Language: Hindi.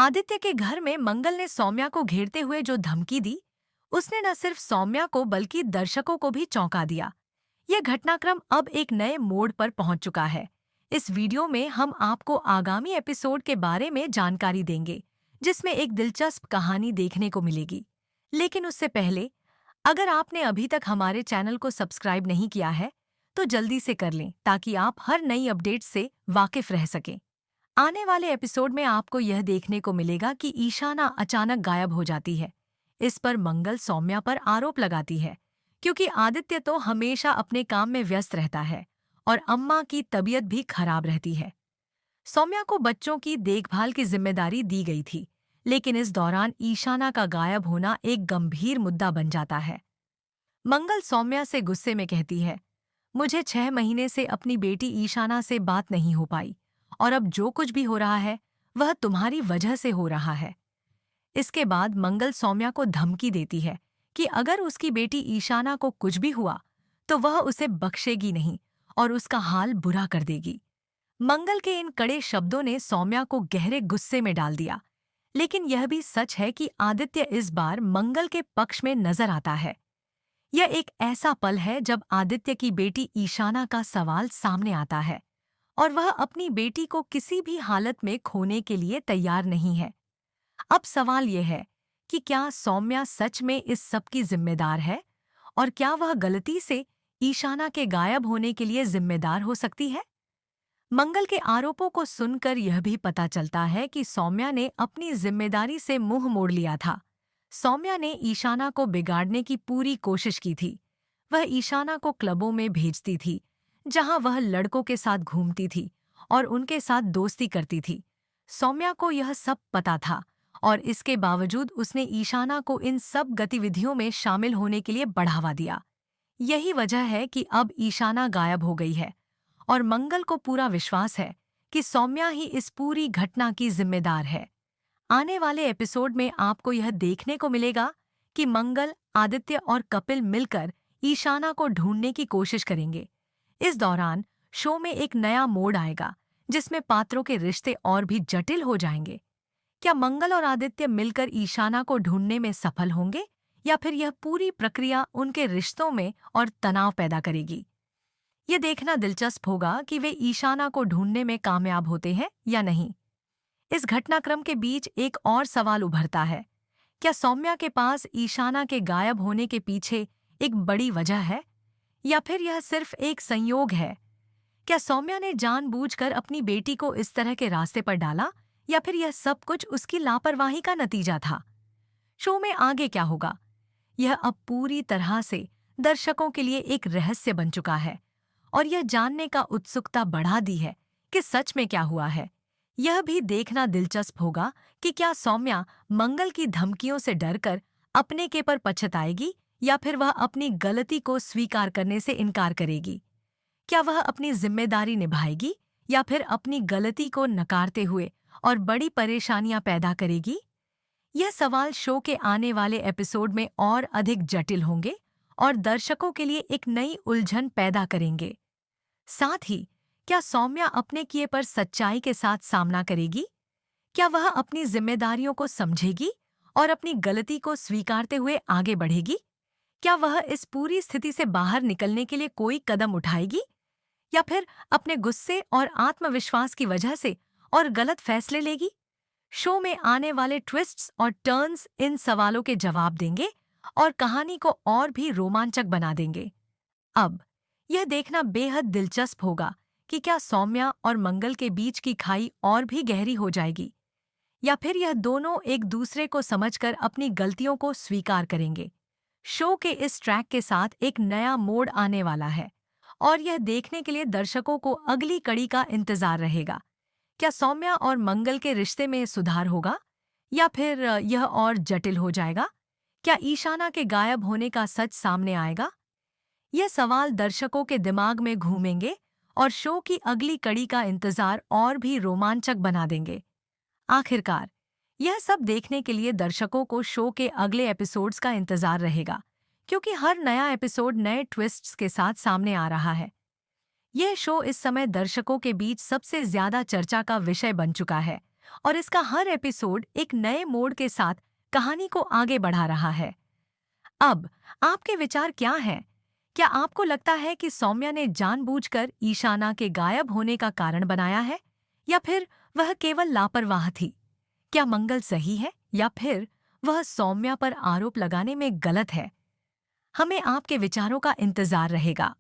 आदित्य के घर में मंगल ने सौम्या को घेरते हुए जो धमकी दी, उसने न सिर्फ सौम्या को बल्कि दर्शकों को भी चौंका दिया। यह घटनाक्रम अब एक नए मोड़ पर पहुंच चुका है। इस वीडियो में हम आपको आगामी एपिसोड के बारे में जानकारी देंगे, जिसमें एक दिलचस्प कहानी देखने को मिलेगी। लेकिन उससे पहले, अगर आपने अभी तक हमारे चैनल को सब्सक्राइब नहीं किया है, तो जल्दी से कर लें ताकि आप हर नई अपडेट से वाकिफ रह सकें। आने वाले एपिसोड में आपको यह देखने को मिलेगा कि ईशाना अचानक गायब हो जाती है। इस पर मंगल सौम्या पर आरोप लगाती है, क्योंकि आदित्य तो हमेशा अपने काम में व्यस्त रहता है और अम्मा की तबीयत भी खराब रहती है। सौम्या को बच्चों की देखभाल की जिम्मेदारी दी गई थी, लेकिन इस दौरान ईशाना का गायब होना एक गंभीर मुद्दा बन जाता है। मंगल सौम्या से गुस्से में कहती है, मुझे 6 महीने से अपनी बेटी ईशाना से बात नहीं हो पाई और अब जो कुछ भी हो रहा है वह तुम्हारी वजह से हो रहा है। इसके बाद मंगल सौम्या को धमकी देती है कि अगर उसकी बेटी ईशाना को कुछ भी हुआ तो वह उसे बख्शेगी नहीं और उसका हाल बुरा कर देगी। मंगल के इन कड़े शब्दों ने सौम्या को गहरे गुस्से में डाल दिया। लेकिन यह भी सच है कि आदित्य इस बार मंगल के पक्ष में नजर आता है। यह एक ऐसा पल है जब आदित्य की बेटी ईशाना का सवाल सामने आता है और वह अपनी बेटी को किसी भी हालत में खोने के लिए तैयार नहीं है। अब सवाल यह है कि क्या सौम्या सच में इस सब की जिम्मेदार है और क्या वह गलती से ईशाना के गायब होने के लिए जिम्मेदार हो सकती है? मंगल के आरोपों को सुनकर यह भी पता चलता है कि सौम्या ने अपनी जिम्मेदारी से मुंह मोड़ लिया था। सौम्या ने ईशाना को बिगाड़ने की पूरी कोशिश की थी। वह ईशाना को क्लबों में भेजती थी, जहां वह लड़कों के साथ घूमती थी और उनके साथ दोस्ती करती थी। सौम्या को यह सब पता था और इसके बावजूद उसने ईशाना को इन सब गतिविधियों में शामिल होने के लिए बढ़ावा दिया। यही वजह है कि अब ईशाना गायब हो गई है और मंगल को पूरा विश्वास है कि सौम्या ही इस पूरी घटना की जिम्मेदार है। आने वाले एपिसोड में आपको यह देखने को मिलेगा कि मंगल, आदित्य और कपिल मिलकर ईशाना को ढूंढने की कोशिश करेंगे। इस दौरान शो में एक नया मोड़ आएगा, जिसमें पात्रों के रिश्ते और भी जटिल हो जाएंगे। क्या मंगल और आदित्य मिलकर ईशाना को ढूंढने में सफल होंगे या फिर यह पूरी प्रक्रिया उनके रिश्तों में और तनाव पैदा करेगी? ये देखना दिलचस्प होगा कि वे ईशाना को ढूंढने में कामयाब होते हैं या नहीं। इस घटनाक्रम के बीच एक और सवाल उभरता है, क्या सौम्या के पास ईशाना के गायब होने के पीछे एक बड़ी वजह है या फिर यह सिर्फ एक संयोग है? क्या सौम्या ने जानबूझकर अपनी बेटी को इस तरह के रास्ते पर डाला या फिर यह सब कुछ उसकी लापरवाही का नतीजा था? शो में आगे क्या होगा, यह अब पूरी तरह से दर्शकों के लिए एक रहस्य बन चुका है और यह जानने का उत्सुकता बढ़ा दी है कि सच में क्या हुआ है। यह भी देखना दिलचस्प होगा कि क्या सौम्या मंगल की धमकियों से डरकर अपने के पर पछताएगी या फिर वह अपनी गलती को स्वीकार करने से इनकार करेगी। क्या वह अपनी जिम्मेदारी निभाएगी या फिर अपनी गलती को नकारते हुए और बड़ी परेशानियां पैदा करेगी? यह सवाल शो के आने वाले एपिसोड में और अधिक जटिल होंगे और दर्शकों के लिए एक नई उलझन पैदा करेंगे। साथ ही, क्या सौम्या अपने किए पर सच्चाई के साथ सामना करेगी? क्या वह अपनी जिम्मेदारियों को समझेगी और अपनी गलती को स्वीकारते हुए आगे बढ़ेगी? क्या वह इस पूरी स्थिति से बाहर निकलने के लिए कोई कदम उठाएगी या फिर अपने गुस्से और आत्मविश्वास की वजह से और गलत फैसले लेगी? शो में आने वाले ट्विस्ट्स और टर्न्स इन सवालों के जवाब देंगे और कहानी को और भी रोमांचक बना देंगे। अब यह देखना बेहद दिलचस्प होगा कि क्या सौम्या और मंगल के बीच की खाई और भी गहरी हो जाएगी या फिर यह दोनों एक दूसरे को समझकर अपनी गलतियों को स्वीकार करेंगे। शो के इस ट्रैक के साथ एक नया मोड़ आने वाला है और यह देखने के लिए दर्शकों को अगली कड़ी का इंतजार रहेगा। क्या सौम्या और मंगल के रिश्ते में सुधार होगा या फिर यह और जटिल हो जाएगा? क्या ईशाना के गायब होने का सच सामने आएगा? यह सवाल दर्शकों के दिमाग में घूमेंगे और शो की अगली कड़ी का इंतजार और भी रोमांचक बना देंगे। आखिरकार, यह सब देखने के लिए दर्शकों को शो के अगले एपिसोड्स का इंतजार रहेगा, क्योंकि हर नया एपिसोड नए ट्विस्ट्स के साथ सामने आ रहा है। यह शो इस समय दर्शकों के बीच सबसे ज्यादा चर्चा का विषय बन चुका है और इसका हर एपिसोड एक नए मोड़ के साथ कहानी को आगे बढ़ा रहा है। अब आपके विचार क्या हैं? क्या आपको लगता है कि सौम्या ने जानबूझकर ईशाना के गायब होने का कारण बनाया है, या फिर वह केवल लापरवाह थी? क्या मंगल सही है, या फिर वह सौम्या पर आरोप लगाने में गलत है? हमें आपके विचारों का इंतजार रहेगा।